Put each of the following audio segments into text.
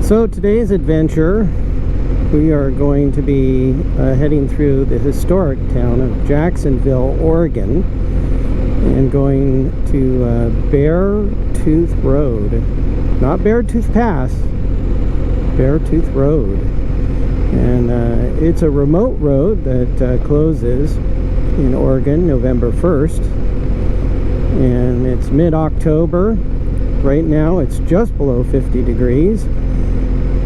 So today's adventure, we are going to be heading through the historic town of Jacksonville, Oregon, and going to Beartooth Road. Not Beartooth Pass, Beartooth Road. And it's a remote road that closes in Oregon November 1st. And it's mid-October. Right now it's just below 50 degrees.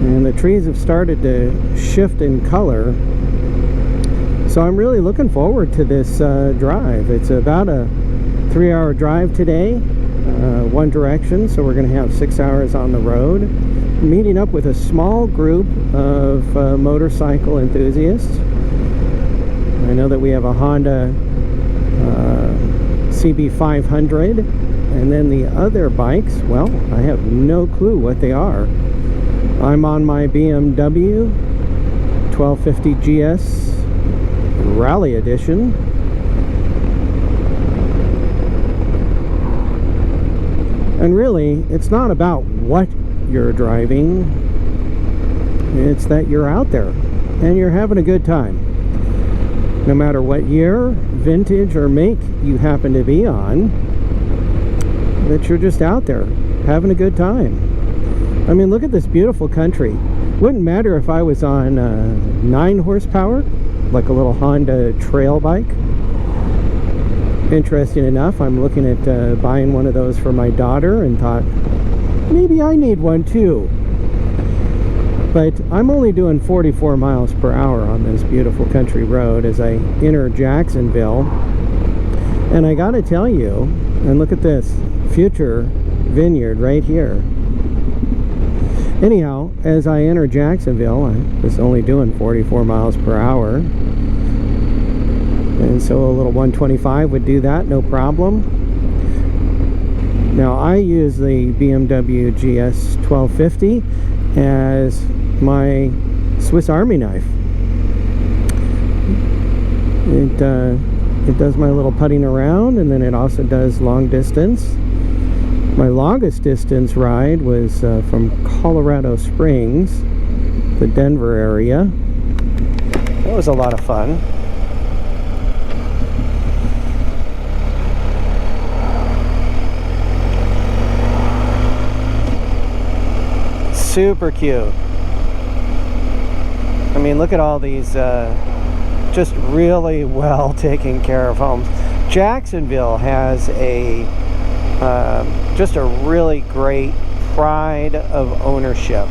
And the trees have started to shift in color. So I'm really looking forward to this drive. It's about a 3-hour drive today, one direction, so we're going to have 6 hours on the road. Meeting up with a small group of motorcycle enthusiasts. I know that we have a Honda CB500, and then the other bikes, well, I have no clue what they are. I'm on my BMW 1250 GS Rally Edition. And really, it's not about what you're driving, it's that you're out there and you're having a good time. No matter what year, vintage, or make you happen to be on, that you're just out there having a good time. I mean, look at this beautiful country. Wouldn't matter if I was on 9 horsepower, like a little Honda trail bike. Interesting enough, I'm looking at buying one of those for my daughter and thought, maybe I need one too. But I'm only doing 44 miles per hour on this beautiful country road as I enter Jacksonville. And I gotta tell you, and look at this, future vineyard right here. Anyhow, as I enter Jacksonville, I was only doing 44 miles per hour. And so a little 125 would do that, no problem. Now, I use the BMW GS 1250 as my Swiss Army knife. It does my little putting around, and then it also does long distance. My longest distance ride was from Colorado Springs, the Denver area. That was a lot of fun. Super cute. I mean, look at all these just really well taken care of homes. Jacksonville has a just a really great pride of ownership.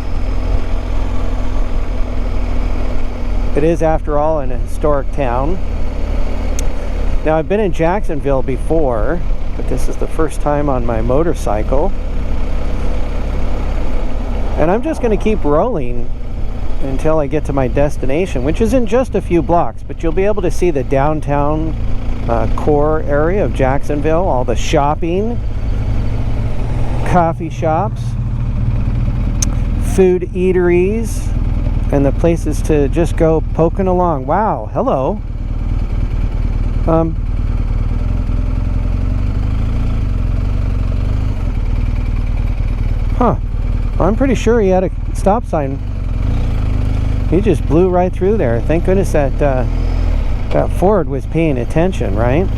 It is, after all, an historic town. Now, I've been in Jacksonville before, but this is the first time on my motorcycle. And I'm just going to keep rolling until I get to my destination, which is in just a few blocks. But you'll be able to see the downtown core area of Jacksonville, all the shopping, coffee shops, food eateries, and the places to just go poking along. Wow, hello. I'm pretty sure he had a stop sign. He just blew right through there. Thank goodness that that Ford was paying attention, right?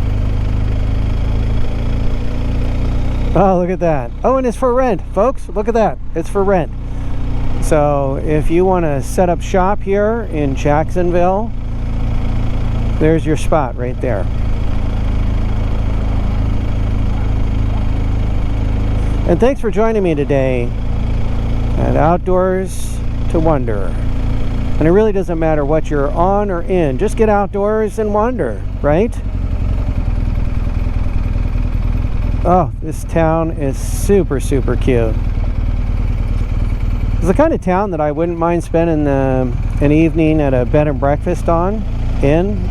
Oh, look at that. Oh, and it's for rent, folks. Look at that. It's for rent. So if you want to set up shop here in Jacksonville, there's your spot right there. And thanks for joining me today at Outdoors to Wonder. And it really doesn't matter what you're on or in. Just get outdoors and wander, right? Oh, this town is super, super cute. It's the kind of town that I wouldn't mind spending an evening at a bed and breakfast in.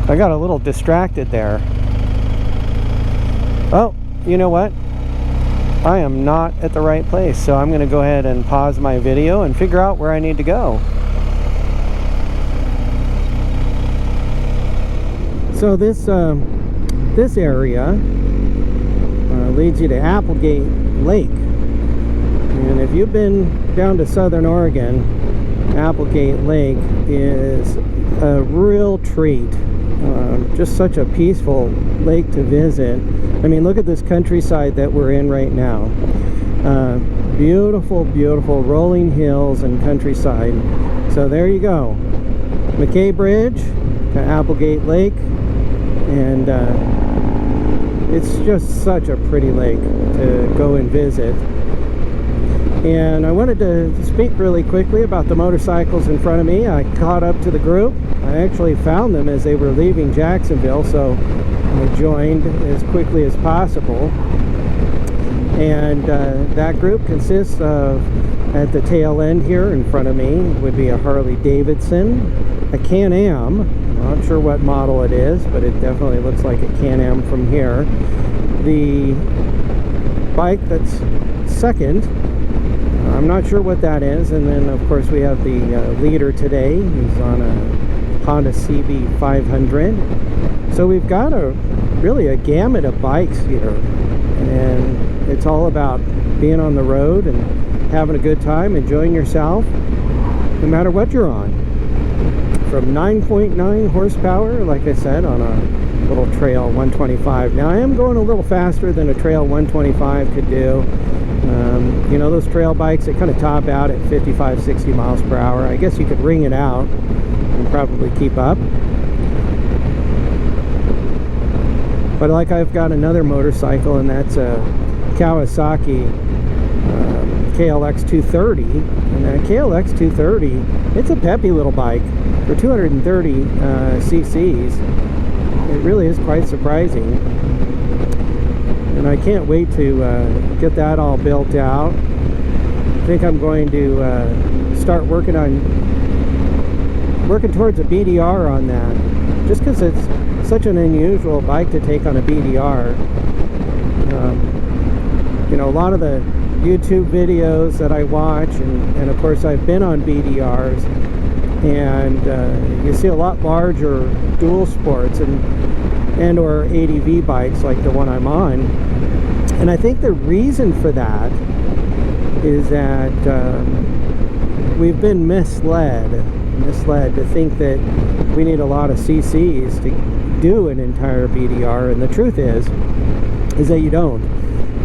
I got a little distracted there. Oh, you know what? I am not at the right place, so I'm going to go ahead and pause my video and figure out where I need to go. So this area, leads you to Applegate Lake. And if you've been down to Southern Oregon, Applegate Lake is a real treat. Just such a peaceful lake to visit. I mean, look at this countryside that we're in right now. Beautiful, beautiful rolling hills and countryside. So there you go. McKay Bridge to Applegate Lake. And it's just such a pretty lake to go and visit. And I wanted to speak really quickly about the motorcycles in front of me. I caught up to the group. I actually found them as they were leaving Jacksonville, so I joined as quickly as possible. And that group consists of, at the tail end here in front of me, would be a Harley Davidson, a Can-Am. I'm not sure what model it is, but it definitely looks like a Can-Am from here. The bike that's second, I'm not sure what that is. And then of course we have the leader today. He's on a Honda CB 500. So we've got really a gamut of bikes here, and it's all about being on the road and having a good time, enjoying yourself, no matter what you're on. From 9.9 horsepower, like I said, on a little Trail 125. Now I am going a little faster than a Trail 125 could do. You know, those trail bikes, they kind of top out at 55, 60 miles per hour. I guess you could ring it out and probably keep up. But like, I've got another motorcycle, and that's a Kawasaki KLX 230. And that KLX 230, it's a peppy little bike for 230 cc's. It really is quite surprising. And I can't wait to get that all built out. I think I'm going to start working towards a BDR on that, just because it's such an unusual bike to take on a BDR. You know, a lot of the YouTube videos that I watch, and of course I've been on BDRs, and you see a lot larger dual sports and or ADV bikes like the one I'm on. And I think the reason for that is that we've been misled to think that we need a lot of CCs to do an entire BDR, and the truth is that you don't.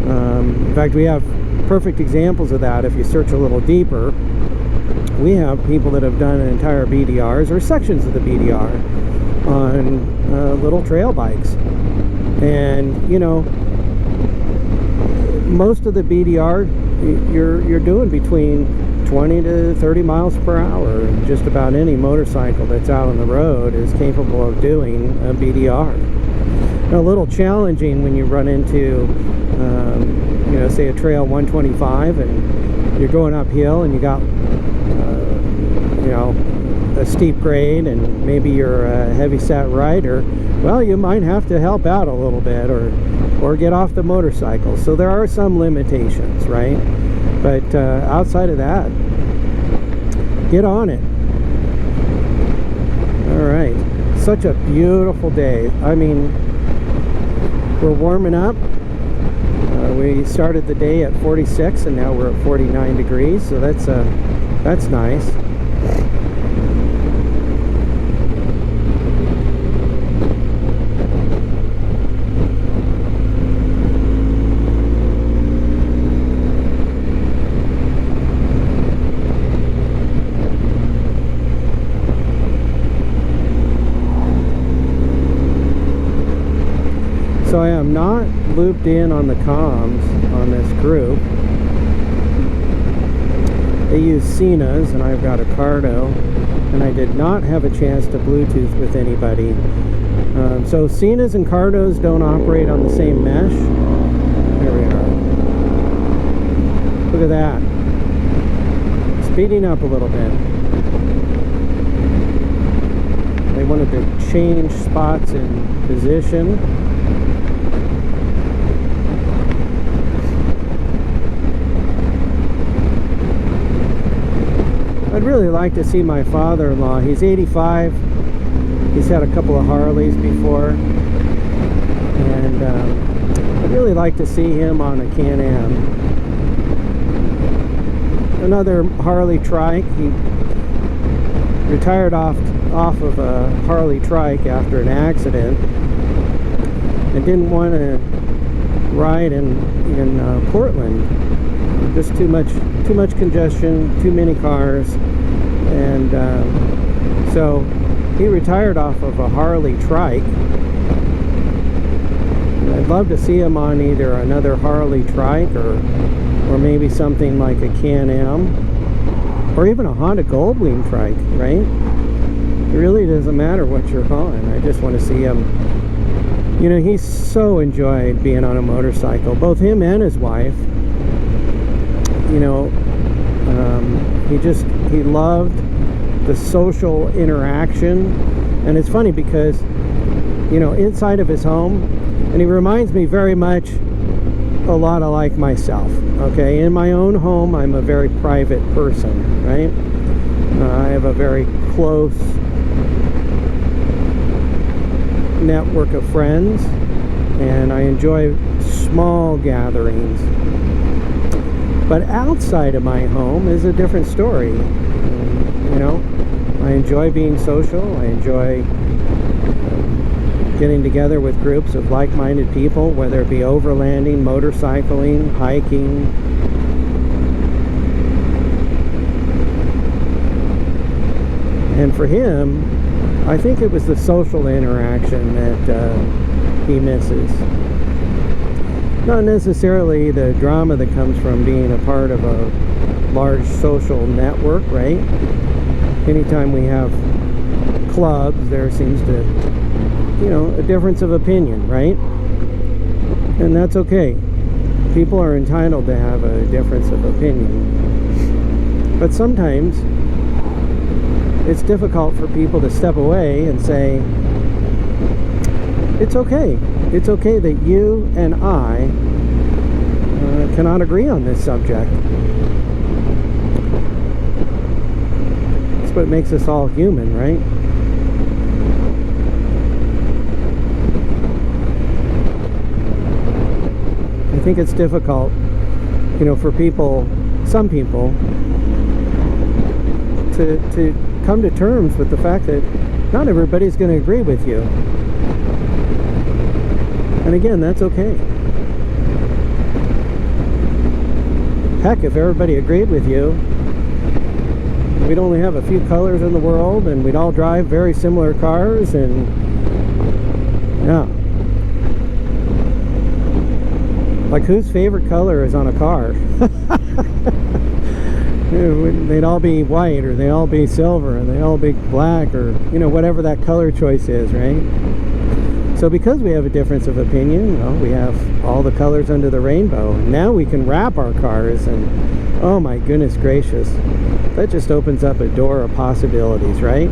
In fact, we have perfect examples of that. If you search a little deeper, we have people that have done entire BDRs or sections of the BDR on little trail bikes. And you know, most of the BDR you're doing between 20 to 30 miles per hour. Just about any motorcycle that's out on the road is capable of doing a BDR. Now, a little challenging when you run into you know, say a Trail 125 and you're going uphill and you got you know, a steep grade, and maybe you're a heavy-set rider. Well, you might have to help out a little bit or get off the motorcycle. So there are some limitations, right? But outside of that, get on it. All right, such a beautiful day. I mean, we're warming up. We started the day at 46 and now we're at 49 degrees, so that's nice. So I am not looped in on the comms on this group. They use Cena's and I've got a Cardo, and I did not have a chance to Bluetooth with anybody. So Cena's and Cardos don't operate on the same mesh. There we are. Look at that. Speeding up a little bit. They wanted to change spots in position. I'd really like to see my father-in-law. He's 85. He's had a couple of Harleys before. And I'd really like to see him on a Can-Am. Another Harley trike. He retired off of a Harley trike after an accident and didn't want to ride in Portland. Just too much congestion, too many cars, and so he retired off of a Harley trike. And I'd love to see him on either another Harley trike or maybe something like a Can-Am or even a Honda Goldwing trike, right? It really doesn't matter what you're on. I just want to see him. You know, he so enjoyed being on a motorcycle, both him and his wife. You know, he loved the social interaction. And it's funny because, you know, inside of his home, and he reminds me very much a lot like myself. Okay, in my own home, I'm a very private person, right? I have a very close network of friends, and I enjoy small gatherings. But outside of my home is a different story. You know, I enjoy being social. I enjoy getting together with groups of like-minded people, whether it be overlanding, motorcycling, hiking. And for him, I think it was the social interaction that he misses. Not necessarily the drama that comes from being a part of a large social network, right? Anytime we have clubs, there seems to, you know, a difference of opinion, right? And that's okay. People are entitled to have a difference of opinion. But sometimes it's difficult for people to step away and say, it's okay. It's okay that you and I cannot agree on this subject. That's what makes us all human, right? I think it's difficult, you know, for people, some people, to come to terms with the fact that not everybody's going to agree with you. And again, that's okay. Heck, if everybody agreed with you, we'd only have a few colors in the world, and we'd all drive very similar cars, and yeah. Like, whose favorite color is on a car? They'd all be white, or they'd all be silver, or they'd all be black, or, you know, whatever that color choice is, right? So because we have a difference of opinion, well, we have all the colors under the rainbow. And now we can wrap our cars, and oh my goodness gracious, that just opens up a door of possibilities, right?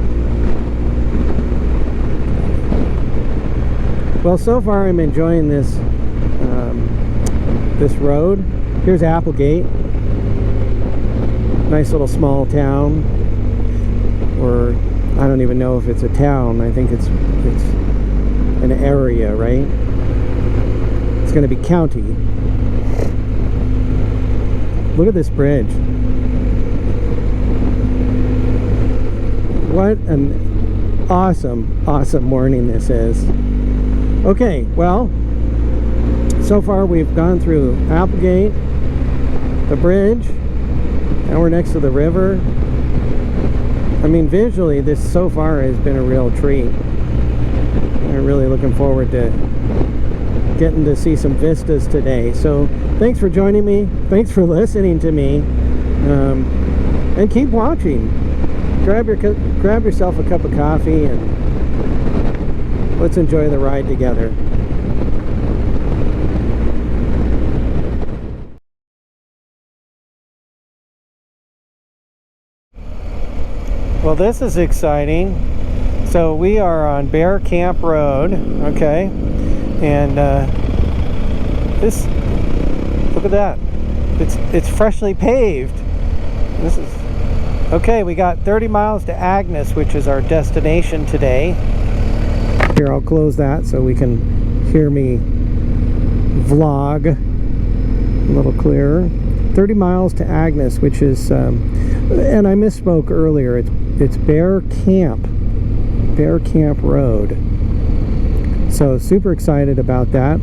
Well, so far I'm enjoying this this road. Here's Applegate, nice little small town, or I don't even know if it's a town. I think it's an area, right? It's going to be county. Look at this bridge. What an awesome morning this is. Okay, well, so far we've gone through Applegate, the bridge, and we're next to the river. I mean, visually, this so far has been a real treat. I'm really looking forward to getting to see some vistas today. So thanks for joining me. Thanks for listening to me. And keep watching. Grab yourself a cup of coffee and let's enjoy the ride together. Well, this is exciting. So we are on Bear Camp Road, okay, and this, look at that, it's freshly paved. This is okay. We got 30 miles to Agnes, which is our destination today. Here, I'll close that so we can hear me vlog a little clearer. 30 miles to Agnes, which is, and I misspoke earlier, it's Bear Camp Road. So super excited about that.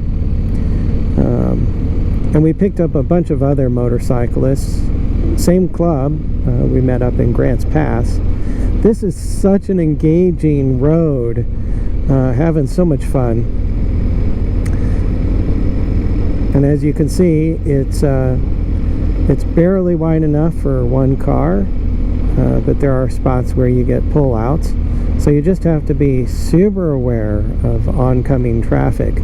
And we picked up a bunch of other motorcyclists. Same club. We met up in Grants Pass. This is such an engaging road. Having so much fun. And as you can see, it's barely wide enough for one car, but there are spots where you get pullouts. So you just have to be super aware of oncoming traffic,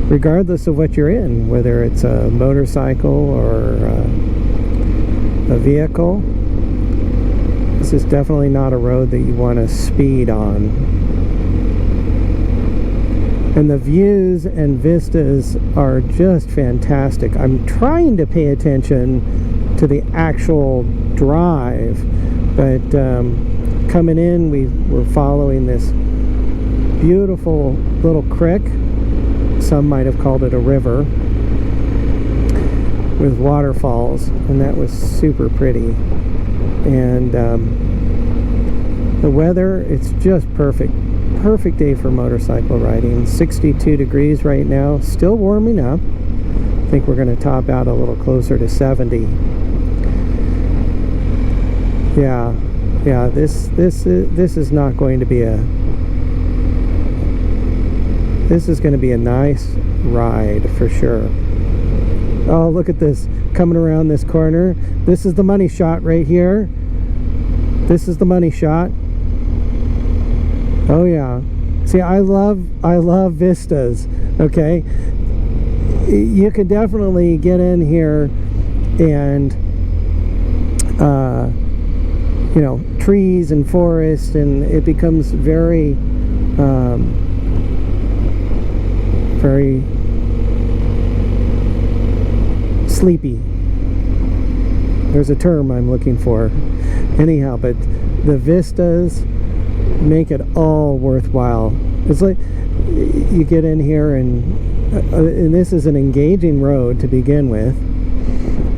regardless of what you're in, whether it's a motorcycle or a vehicle. This is definitely not a road that you want to speed on. And the views and vistas are just fantastic. I'm trying to pay attention to the actual drive, but coming in, we were following this beautiful little creek. Some might have called it a river, with waterfalls, and that was super pretty. And the weather, it's just perfect day for motorcycle riding. 62 degrees right now, still warming up. I think we're going to top out a little closer to 70. Yeah, this is not going to be this is going to be a nice ride for sure. Oh, look at this, coming around this corner. This is the money shot right here. This is the money shot. Oh yeah. See, I love vistas. Okay, you can definitely get in here and you know, trees and forest, and it becomes very very sleepy. There's a term I'm looking for. Anyhow, but the vistas make it all worthwhile. It's like you get in here and this is an engaging road to begin with,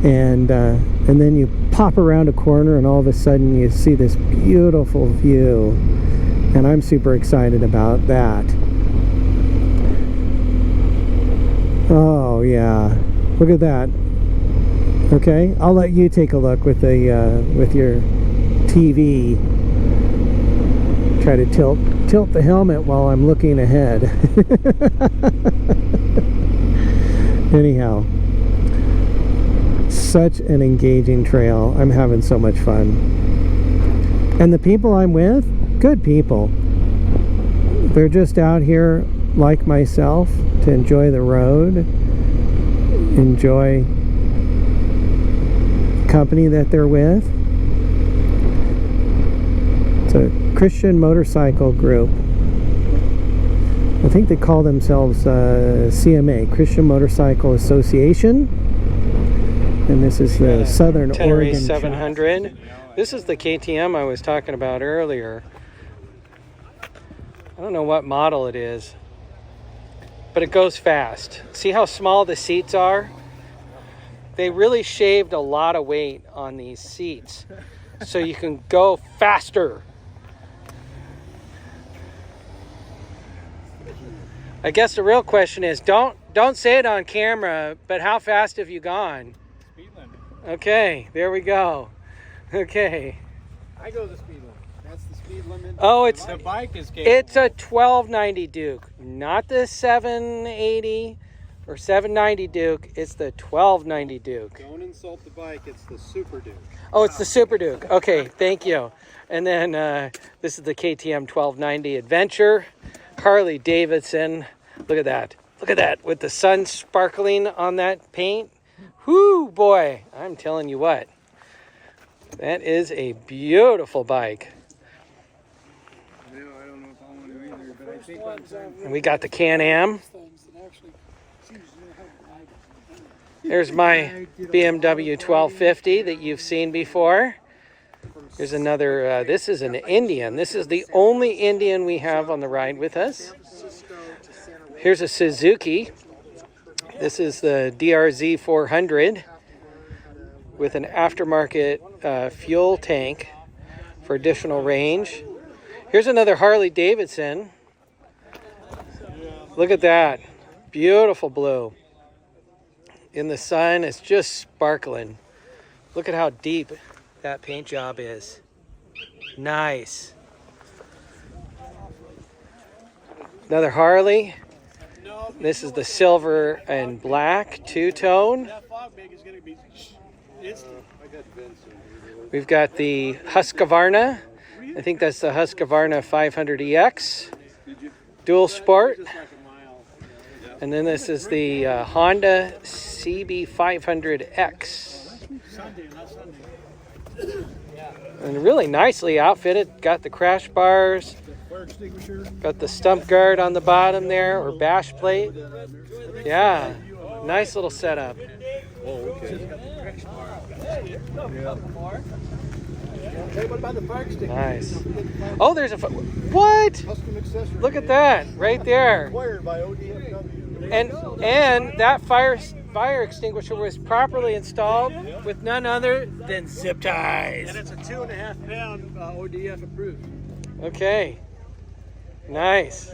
and then you pop around a corner and all of a sudden you see this beautiful view, and I'm super excited about that. Oh yeah, look at that. Okay, I'll let you take a look with the with your TV. Try to tilt the helmet while I'm looking ahead. Anyhow, such an engaging trail. I'm having so much fun. And the people I'm with, good people. They're just out here like myself to enjoy the road, enjoy the company that they're with. It's a Christian motorcycle group. I think they call themselves CMA, Christian Motorcycle Association. And this is the Southern Oregon 700. This is the KTM I was talking about earlier. I don't know what model it is, but it goes fast. See how small the seats are? They really shaved a lot of weight on these seats so you can go faster. I guess the real question is, don't say it on camera, but how fast have you gone? Speed limit. Okay, there we go. Okay. I go the speed limit. That's the speed limit. Oh, it's the bike is capable. It's a 1290 Duke, not the 780 or 790 Duke. It's the 1290 Duke. Don't insult the bike. It's the Super Duke. Oh, it's the Super Duke. Okay, thank you. And then this is the KTM 1290 Adventure. Harley Davidson. Look at that. Look at that with the sun sparkling on that paint. Whoo, boy. I'm telling you what. That is a beautiful bike. I don't know if I want to either, but I think And we got the Can-Am. There's my BMW 1250 that you've seen before. There's another, this is an Indian. This is the only Indian we have on the ride with us. Here's a Suzuki This is the DRZ 400 with an aftermarket fuel tank for additional range. Here's another Harley Davidson. Look at that. Beautiful blue. In the sun, it's just sparkling. Look at how deep that paint job is. Nice. Another Harley. This is the silver and black two-tone. We've got the Husqvarna. I think that's the Husqvarna 500EX. Dual Sport. And then this is the Honda CB500X. And really nicely outfitted. Got the crash bars. Got the stump guard on the bottom there, or bash plate. Yeah, nice little setup. Nice. Oh, there's a what? Look at that right there. And that fire extinguisher was properly installed with none other than zip ties. And it's a 2.5 pound ODF approved. Okay. Nice.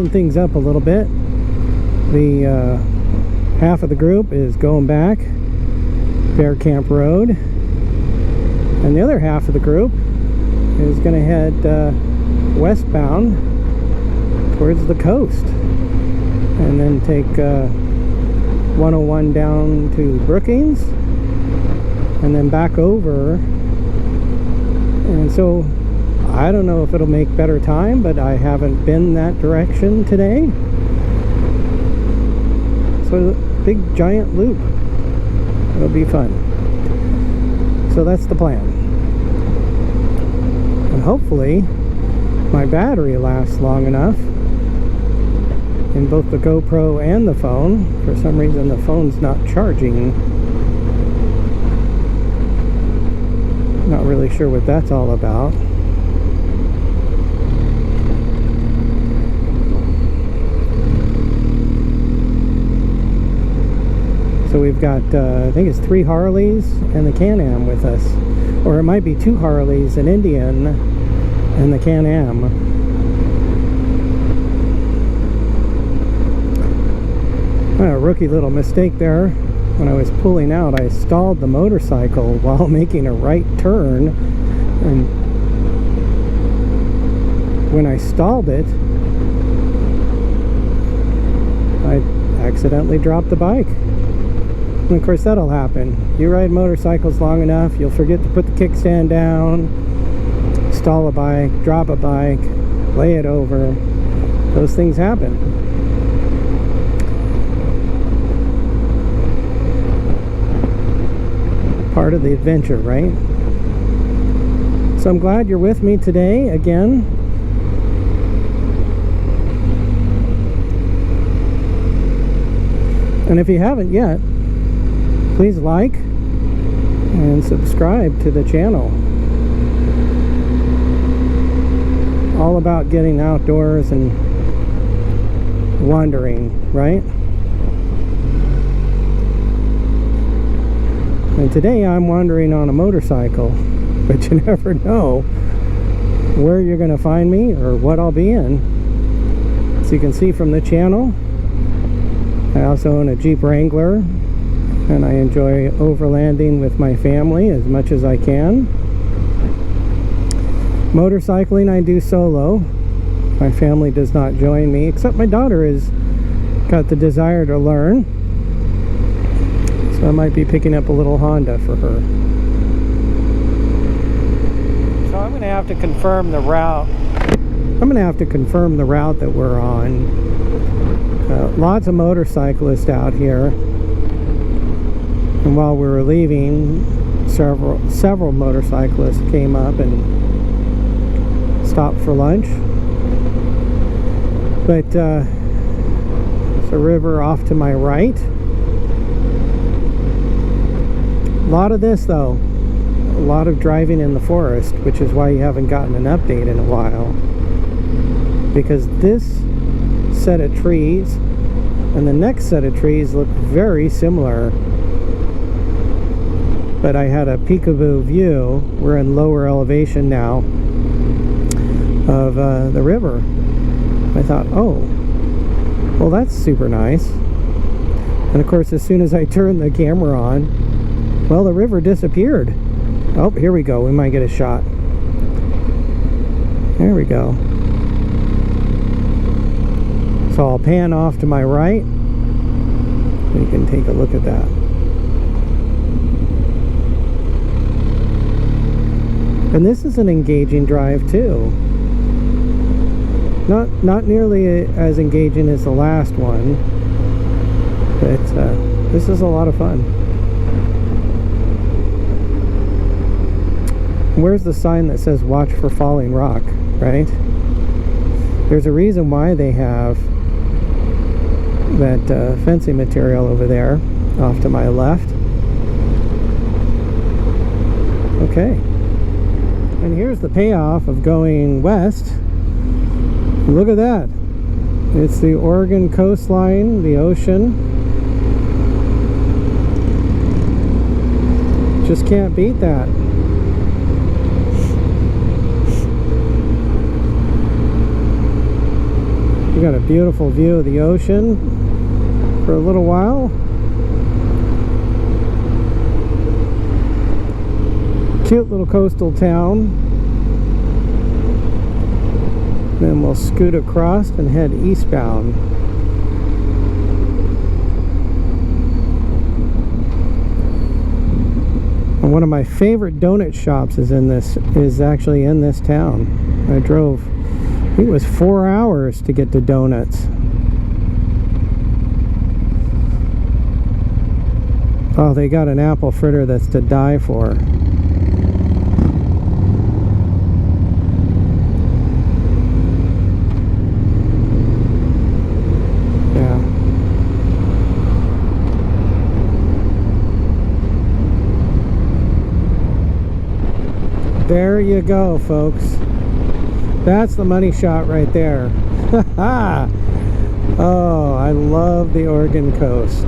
switching things up a little bit. The half of the group is going back Bear Camp Road, and the other half of the group is going to head westbound towards the coast, and then take 101 down to Brookings, and then back over. And so I don't know if it'll make better time, but I haven't been that direction today. So big giant loop. It'll be fun. So that's the plan. And hopefully my battery lasts long enough in both the GoPro and the phone. For some reason the phone's not charging. Not really sure what that's all about. So we've got, I think it's 3 Harleys and the Can-Am with us. Or it might be 2 Harleys, an Indian, and the Can-Am. A rookie little mistake there. When I was pulling out, I stalled the motorcycle while making a right turn. And when I stalled it, I accidentally dropped the bike. And of course that'll happen. You ride motorcycles long enough, you'll forget to put the kickstand down, stall a bike, drop a bike, lay it over. Those things happen. Part of the adventure, right? So I'm glad you're with me today again. And if you haven't yet, please like and subscribe to the channel. All about getting outdoors and wandering, right? And today I'm wandering on a motorcycle, but you never know where you're going to find me or what I'll be in. So you can see from the channel, I also own a Jeep Wrangler, and I enjoy overlanding with my family as much as I can. Motorcycling I do solo. My family does not join me, except my daughter has got the desire to learn. So I might be picking up a little Honda for her. So I'm going to have to confirm the route. I'm going to have to confirm the route that we're on. Lots of motorcyclists out here. And while we were leaving, several motorcyclists came up and stopped for lunch. But there's a river off to my right. A lot of this though, a lot of driving in the forest, which is why you haven't gotten an update in a while. Because this set of trees and the next set of trees look very similar. But I had a peekaboo view. We're in lower elevation now of the river. I thought, oh, well that's super nice. And of course, as soon as I turned the camera on, well, the river disappeared. Oh, here we go. We might get a shot. There we go. So I'll pan off to my right. You can take a look at that. And this is an engaging drive too. Not nearly as engaging as the last one, but this is a lot of fun. Where's the sign that says watch for falling rock, right? There's a reason why they have that fencing material over there off to my left. Okay. And here's the payoff of going west. Look at that. It's the Oregon coastline, the ocean. Just can't beat that. We got a beautiful view of the ocean for a little while. Cute little coastal town. Then we'll scoot across and head eastbound. And one of my favorite donut shops is actually in this town. I drove, I think it was 4 hours to get to donuts. Oh, they got an apple fritter that's to die for. There you go, folks. That's the money shot right there. Oh, I love the Oregon coast.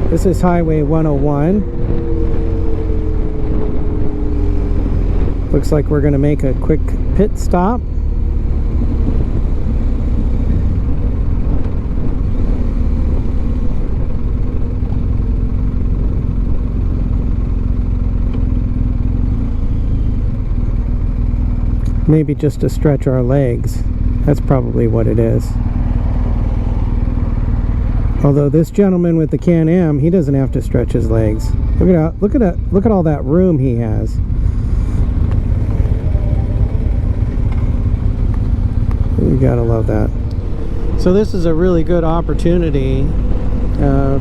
This is Highway 101. Looks like we're going to make a quick pit stop. Maybe just to stretch our legs. That's probably what it is. Although this gentleman with the Can-Am, he doesn't have to stretch his legs. Look at all that room he has. You gotta love that. So this is a really good opportunity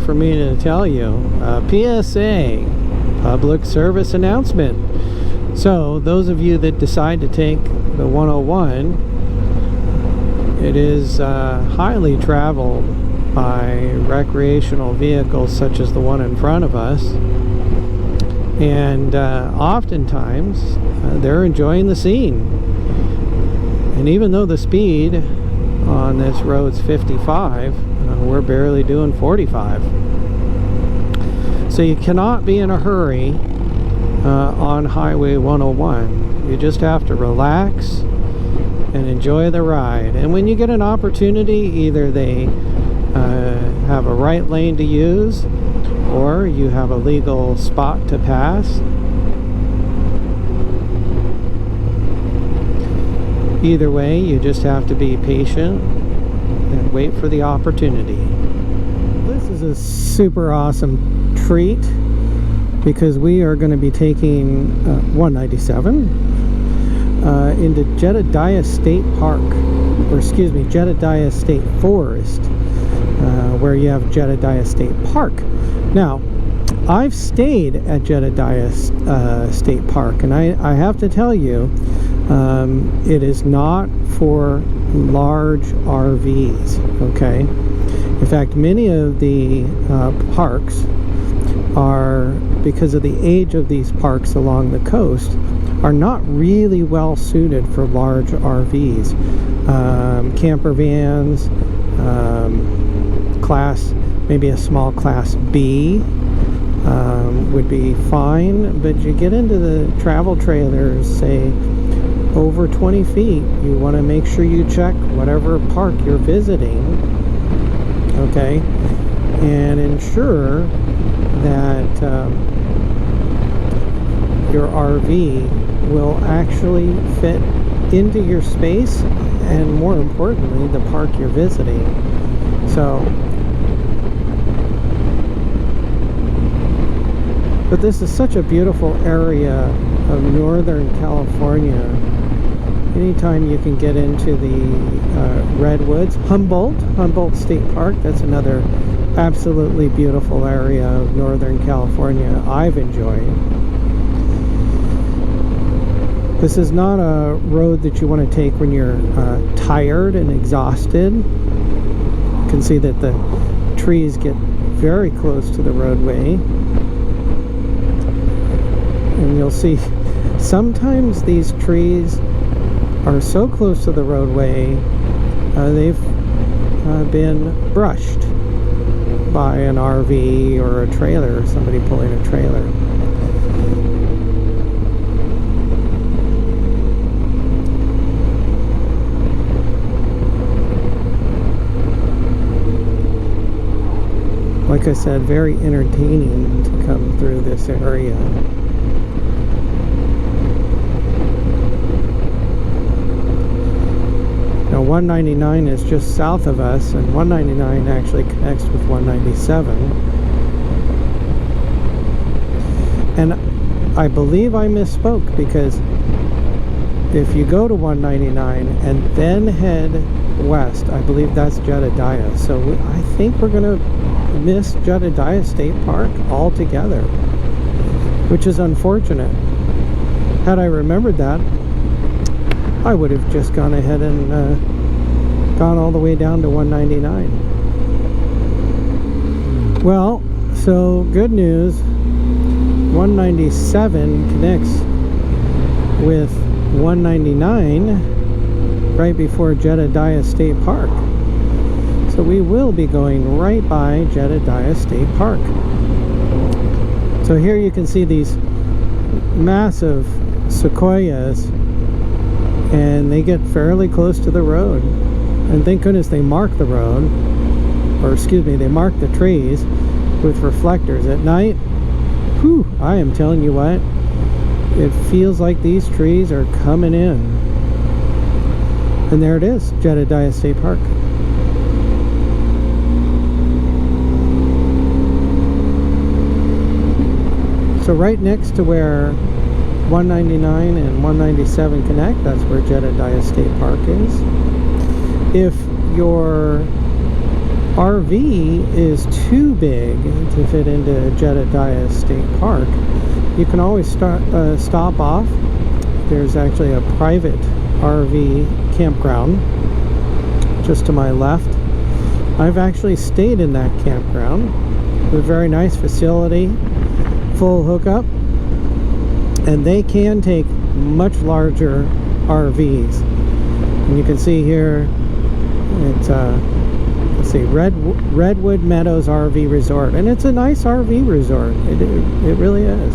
for me to tell you. PSA, public service announcement. So those of you that decide to take the 101, it is highly traveled by recreational vehicles such as the one in front of us, and oftentimes they're enjoying the scene. And even though the speed on this road's 55, we're barely doing 45. So you cannot be in a hurry on Highway 101. You just have to relax and enjoy the ride. And when you get an opportunity, either they have a right lane to use, or you have a legal spot to pass. Either way, you just have to be patient and wait for the opportunity. This is a super awesome treat, because we are going to be taking 197 into Jedediah State Park, or excuse me, Jedediah State Forest, where you have Jedediah State Park. Now, I've stayed at Jedediah State Park, and I have to tell you, it is not for large RVs, okay? In fact, many of the parks are, because of the age of these parks along the coast, are not really well suited for large RVs. Camper vans, maybe a small class B would be fine, but you get into the travel trailers, say over 20 feet, you want to make sure you check whatever park you're visiting, okay, and ensure that your RV will actually fit into your space, and more importantly, the park you're visiting. So, but this is such a beautiful area of Northern California. Anytime you can get into the redwoods, Humboldt State Park, that's another absolutely beautiful area of Northern California I've enjoyed. This is not a road that you want to take when you're tired and exhausted. You can see that the trees get very close to the roadway. And you'll see sometimes these trees are so close to the roadway, they've been brushed by an RV or a trailer, or somebody pulling a trailer. like I said, very entertaining to come through this area. Now 199 is just south of us, and 199 actually connects with 197. And I believe I misspoke, because if you go to 199 and then head west, I believe that's Jedediah. So I think we're going to miss Jedediah State Park altogether, which is unfortunate. Had I remembered that, I would have just gone ahead and gone all the way down to 199. Well, so good news. 197 connects with 199 right before Jedediah State Park. So we will be going right by Jedediah State Park. So here you can see these massive sequoias, and they get fairly close to the road. And thank goodness they mark the road, or excuse me, they mark the trees with reflectors. At night, whew, I am telling you what, it feels like these trees are coming in. And there it is, Jedediah State Park. So right next to where 199 and 197 connect, that's where Jedediah State Park is. If your RV is too big to fit into Jedediah State Park, you can always stop off. There's actually a private RV campground just to my left. I've actually stayed in that campground. It's a very nice facility, full hookup, and they can take much larger RVs. And you can see here, it's let's see, Redwood Meadows RV Resort, and it's a nice RV resort. It really is.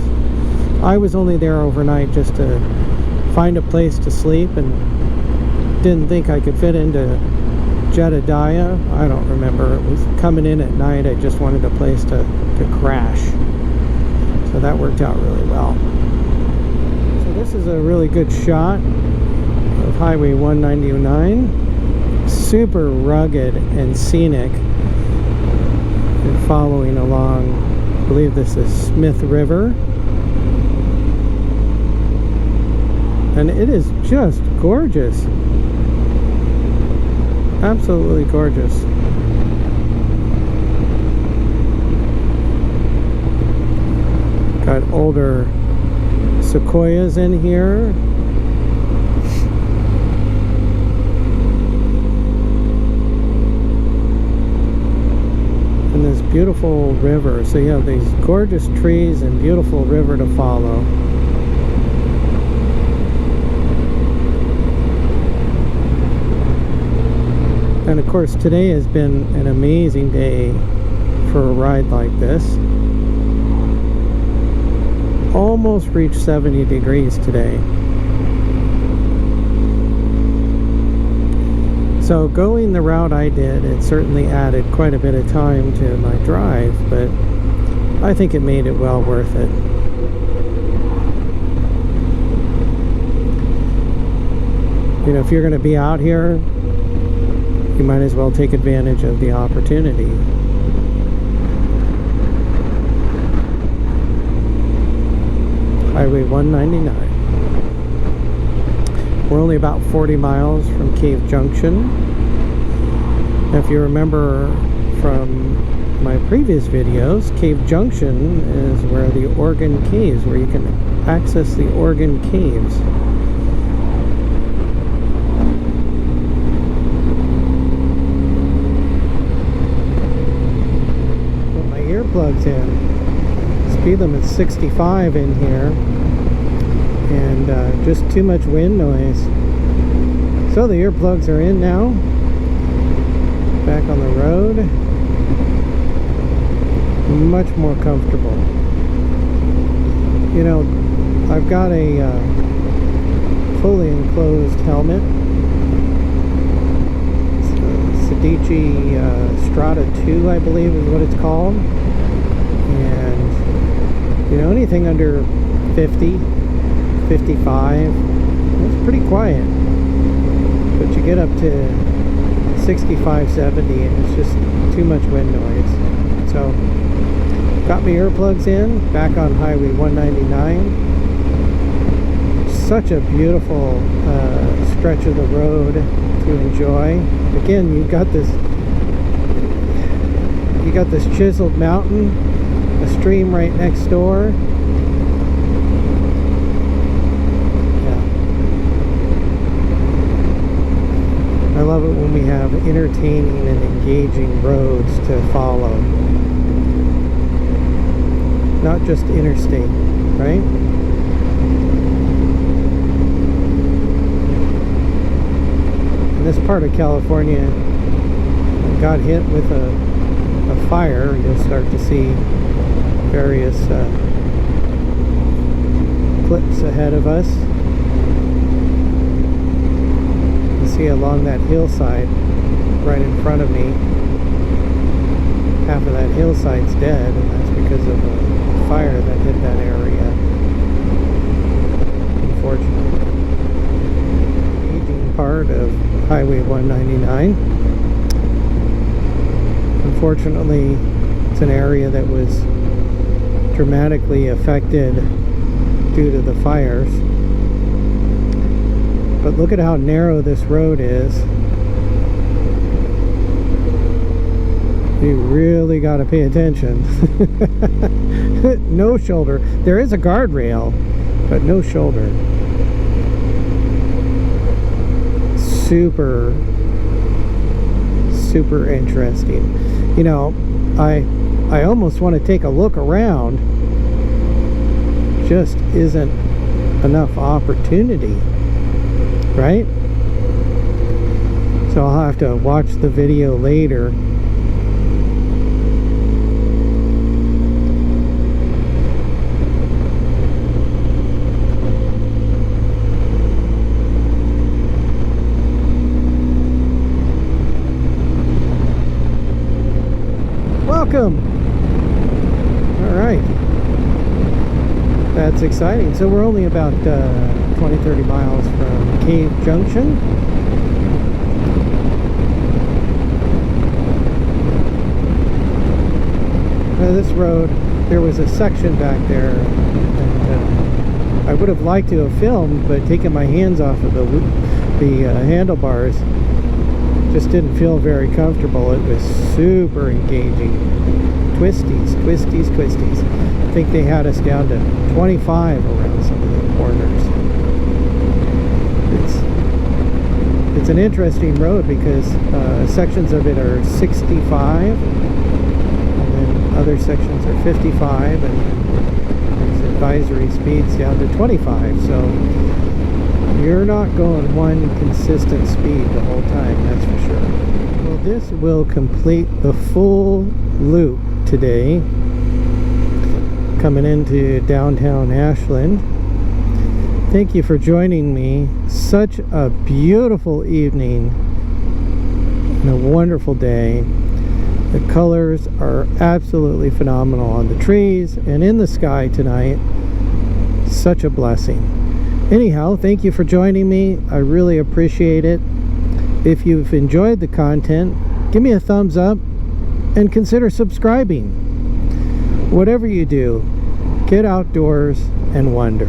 I was only there overnight just to find a place to sleep, and didn't think I could fit into Jedediah. I don't remember. It was coming in at night. I just wanted a place to crash. So that worked out really well. So this is a really good shot of Highway 199. Super rugged and scenic. You're following along, I believe this is Smith River. And it is just gorgeous. Absolutely gorgeous. Got older sequoias in here. And this beautiful river. So you have these gorgeous trees and beautiful river to follow. And of course today has been an amazing day for a ride like this. Almost reached 70 degrees today. So going the route I did, it certainly added quite a bit of time to my drive, but I think it made it well worth it. You know, if you're going to be out here, you might as well take advantage of the opportunity. Highway 199. We're only about 40 miles from Cave Junction. Now, if you remember from my previous videos, Cave Junction is where the Oregon Caves, where you can access the Oregon Caves. Put my earplugs in. Speed limit's 65 in here, and just too much wind noise. So the earplugs are in now. Back on the road. Much more comfortable. You know, I've got a fully enclosed helmet. It's a DG Strata 2, I believe is what it's called. And, you know, anything under 50, 55, it's pretty quiet. But you get up to 65, 70, and it's just too much wind noise. So, got my earplugs in, back on Highway 199. Such a beautiful stretch of the road to enjoy. Again, you got this chiseled mountain, a stream right next door. Yeah, I love it when we have entertaining and engaging roads to follow, not just interstate, right? This part of California got hit with a fire. You'll start to see various clips ahead of us. You see along that hillside right in front of me, half of that hillside's dead, and that's because of a fire that hit that area, unfortunately. Aging part of Highway 199. Unfortunately, it's an area that was dramatically affected due to the fires. But look at how narrow this road is. You really got to pay attention. No shoulder. There is a guardrail, but no shoulder. Super interesting. You know, I almost want to take a look around. Just isn't enough opportunity, right? So I'll have to watch the video later. Welcome. All right, that's exciting. So we're only about 20-30 miles from Cave Junction. This road, there was a section back there, and I would have liked to have filmed, but taking my hands off of the handlebars just didn't feel very comfortable. It was super engaging. Twisties. I think they had us down to 25 around some of the corners. It's an interesting road because sections of it are 65, and then other sections are 55, and there's advisory speeds down to 25. So you're not going one consistent speed the whole time, that's for sure. Well, this will complete the full loop today, coming into downtown Ashland. Thank you for joining me. Such a beautiful evening and a wonderful day. The colors are absolutely phenomenal on the trees and in the sky tonight. Such a blessing. Anyhow, thank you for joining me. I really appreciate it. If you've enjoyed the content, give me a thumbs up and consider subscribing. Whatever you do, get outdoors and wonder.